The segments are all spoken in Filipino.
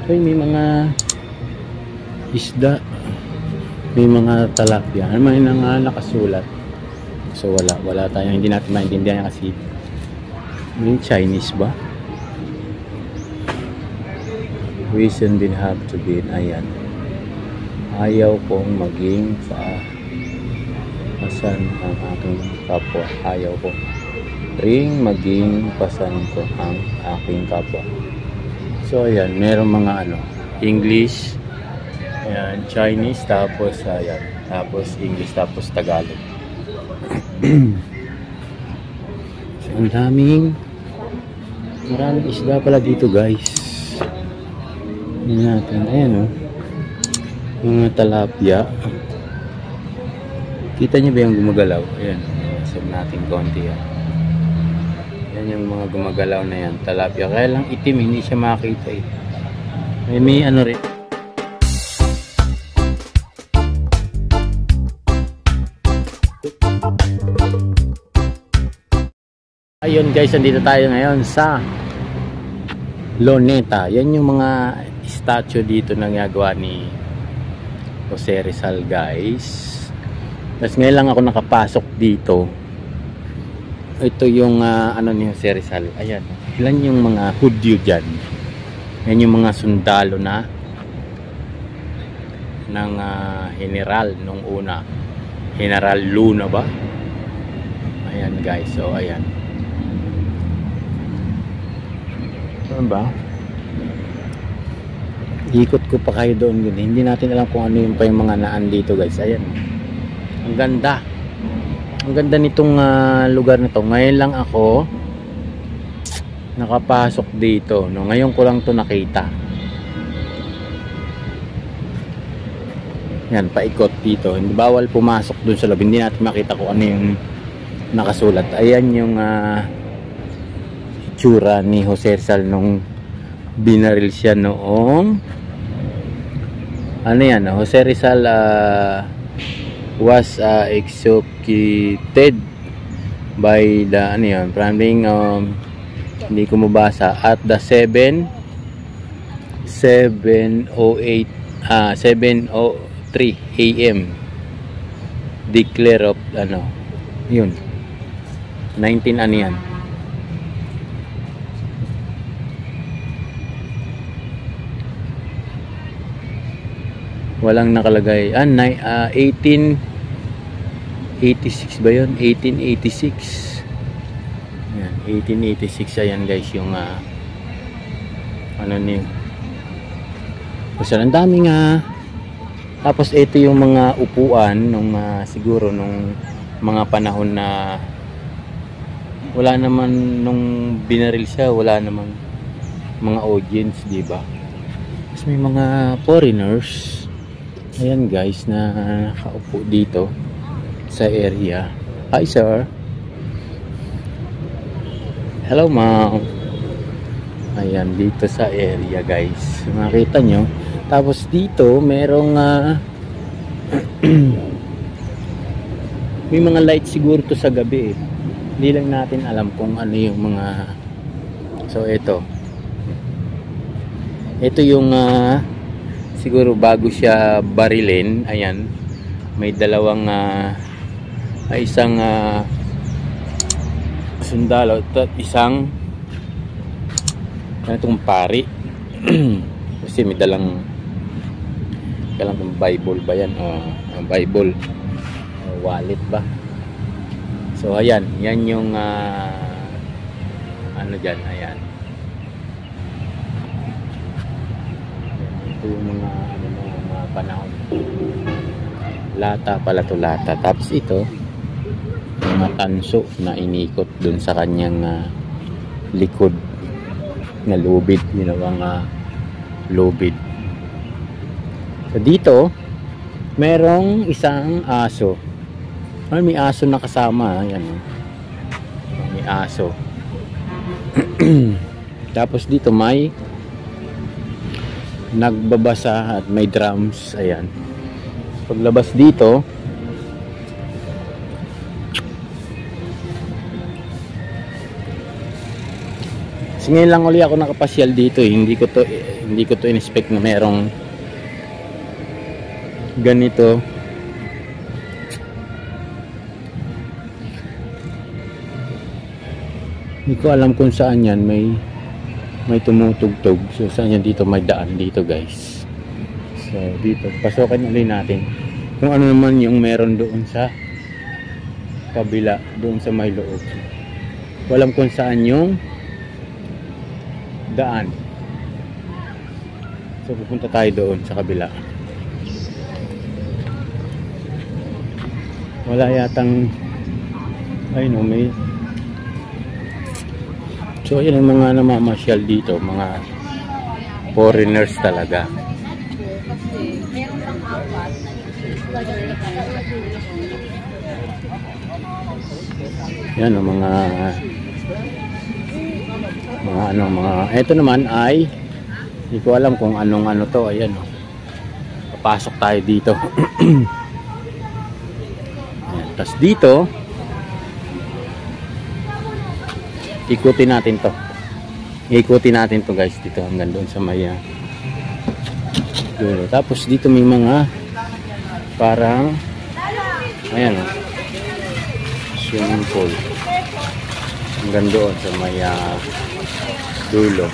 So, may mga isda, may mga talapia, may mga nakasulat. So wala tayong, hindi natin maintindihan kasi yung Chinese ba? Reason din have to be, ayan. Ayaw kong maging pasan ang aking kapwa. Ayaw ko ring maging pasan ko ang aking kapwa. So ayan, meron mga English, ayan, Chinese, tapos ayan, tapos English, tapos Tagalog. So, ang maraming isda pala dito, guys. Yan natin, ayan mga talapia. Kita niyo ba yung gumagalaw? Ayan, sab natin konti yan. Yan yung mga gumagalaw na yan, talapia. Kaya lang itim, hindi siya makita eh. May rin. Ayun guys, andito tayo ngayon sa Luneta. Yan yung mga statue dito na ginagawa ni Jose Rizal, guys. Tapos ngayon lang ako nakapasok dito. Ito yung ni Jose Rizal. Ayan, ilan yung mga Hudyo dyan. Yan yung mga sundalo na ng general nung una, General Luna ba? Ayan guys, so ayan. Ano ba? Ikot ko pa kayo doon. Hindi natin alam kung ano yung pa yung mga naan dito, guys. Ayan. Ang ganda. Ang ganda nitong lugar na to. Ngayon lang ako nakapasok dito. No? Ngayon ko lang to nakita. Yan, paikot dito. Hindi bawal pumasok dun sa loob. Hindi natin makita kung ano yung nakasulat. Ayan yung itsura ni Jose Rizal nung binaril siya noong Jose Rizal was executed by the probably hindi ko mabasa at the 7:03 AM declare of yun 19 yan. Walang nakalagay. 1886 ba yun? 1886. Ayan, 1886. Ayan guys, yung kasi ang dami nga. Tapos ito yung mga upuan nung siguro nung mga panahon na wala naman nung binaril siya, wala naman mga audience, di ba? Tapos may mga foreigners. Ayan guys, na nakaupo dito sa area. Hi sir. Hello ma'am. Ayan, dito sa area guys. Makita nyo. Tapos dito, merong may mga light siguro to sa gabi eh. Hindi lang natin alam kung ano yung mga. So ito yung siguro bago siya barilin. Ayan, may dalawang isang sundalo at isang itong pari. Kasi may dalang Bible ba yan? Bible wallet ba? So ayan, yan yung dyan, ayan. Ito yung mga panahon. Lata pala to, lata. Tapos ito mga tanso na inikot dun sa kanyang likod na lubid, ginawang lubid. So dito merong isang aso. May aso na kasama. Ayan, may aso. Tapos dito may nagbabasa at may drums. Ayan. Paglabas dito, So, ngayon lang uli ako nakapasyal dito eh. Hindi ko to in-expect na merong ganito. Hindi ko alam kung saan yan may tumutugtog. So saan yan dito, may daan dito guys. So dito pasokan ulit natin kung ano naman yung meron doon sa kabila, doon sa may loob. Walam kung saan yung daan. So pupunta tayo doon sa kabila. Wala yatang may so yun ang mga namamasyal dito, mga foreigners talaga. Yan ang mga ito naman ay hindi ko alam kung anong to. Ayan o, papasok tayo dito. Ayan. Tapos dito ikutin natin to guys, dito hanggang doon sa may dulo. Tapos dito may mga parang ayan o, swimming pool hanggang doon sa may dulo.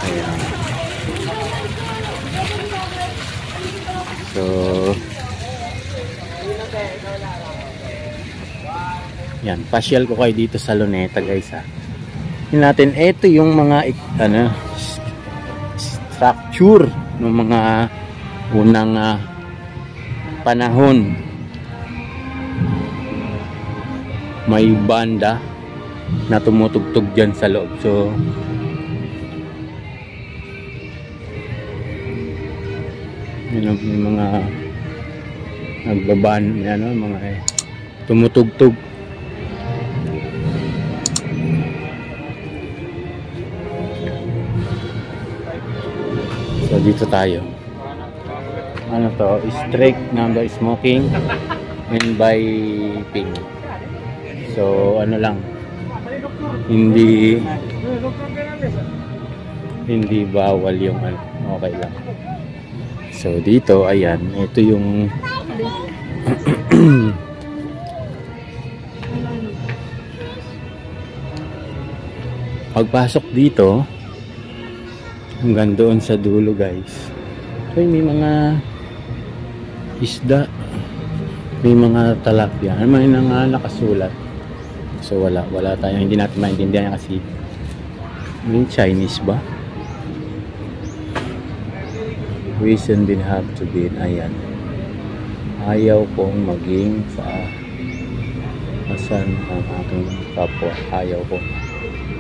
Ayan. So yan, pasyal ko kayo dito sa Luneta guys ha. Tingnan natin, ito yung mga structure ng mga unang panahon. May banda na tumutugtog dyan sa loob. So yun yung mga nagbaban, mga tumutugtog. So dito tayo. Ano to? Strict number smoking and vaping. So ano lang, hindi bawal yung okay lang. So dito ayan, ito yung pagpasok dito hanggang doon sa dulo guys. So may mga isda, may mga talapia, may mga nakasulat. So wala tayong, hindi natin maintindihan kasi may Chinese ba? Reason din have to be, ayan, ayaw kong maging pasan ang aking kapwa. Ayaw ko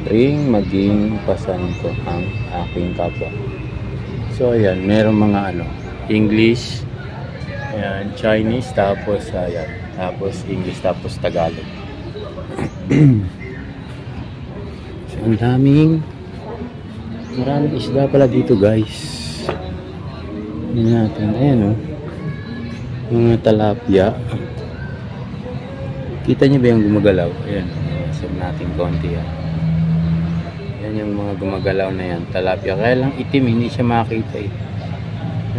ring maging pasan ko ang aking kapwa. So ayan, merong mga English, ayan, Chinese, tapos ayan, tapos English, tapos Tagalog. So ang maraming isda pala dito guys. Yan natin, ayan o, mga talapia. Kita niyo ba yung gumagalaw? Ayan, sab natin konti yan. Yan yung mga gumagalaw na yan, talapia. Kaya lang itim, hindi siya makita eh.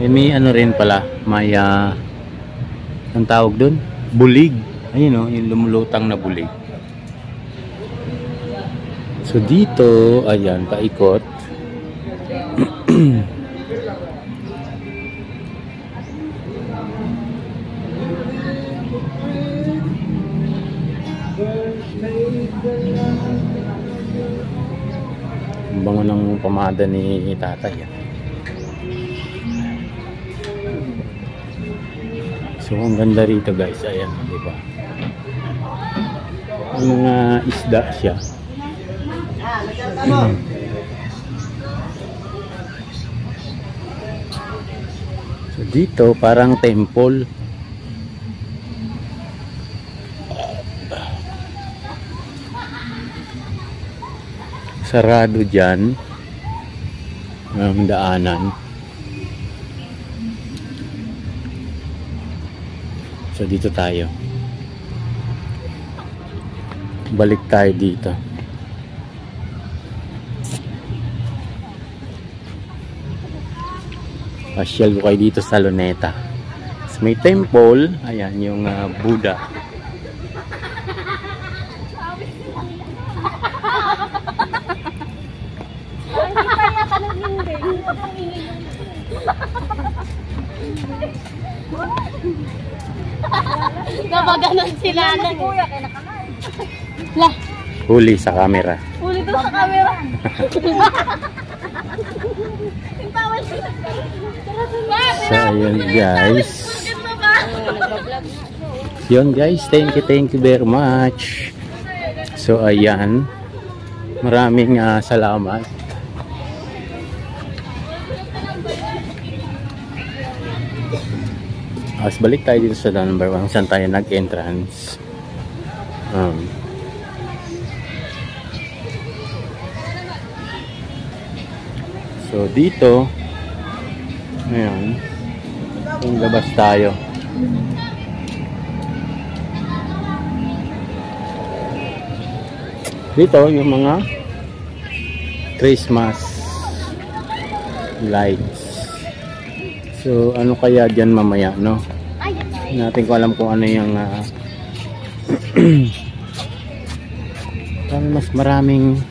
May rin pala, may ang tawag dun, bulig. Ayun o, yung lumulutang na bulig. So dito, ayan, paikot. Ang bango ng pamada ni tatay. So ang ganda rito guys, ayan, di ba? Ang mga isda siya. So dito parang temple. Sarado dyan ang daanan. So dito tayo, balik tayo dito. Pasyal ko kayo dito sa Luneta. So, may temple. Ayan, yung Buddha. Nabaganon sila na. Lah, Huli sa camera. huli to sa camera. So, ayun guys. Yun guys, thank you very much. So, ayan. Maraming salamat. As balik tayo dito sa number 1 saan tayo nag-entrance. So dito ayan, yung labas tayo. Dito yung mga Christmas lights. So ano kaya dyan mamaya, no? Natin ko alam kung ano yung mas maraming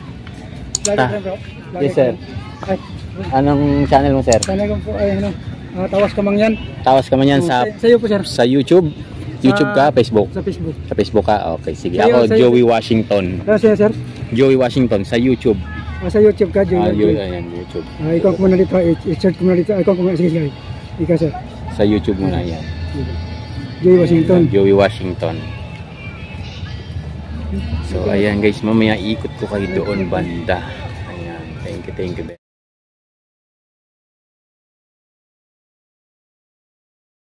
Yes sir. Anong channel mo sir? Channel ko po ay ano, Tawas Kamangyan. Tawas ka man yan sa Sa iyo po sir. sa YouTube? YouTube ka? Facebook? Sa Facebook. Sa Facebook ka? Okay, sige. Sa'yo, Ako, sa'yo. Joey Washington. Sa'yo sir. Joey Washington sa YouTube. Sa YouTube ka, Joey. Ayan, YouTube. Ikaw ko muna dito, i-search ko muna dito. Ikaw ko muna, sige. Ikaw sir. Sa YouTube muna yan. Joey Washington. Joey Washington. So, ayan guys, mamaya ikot ko kayo doon banda. Ayan, thank you.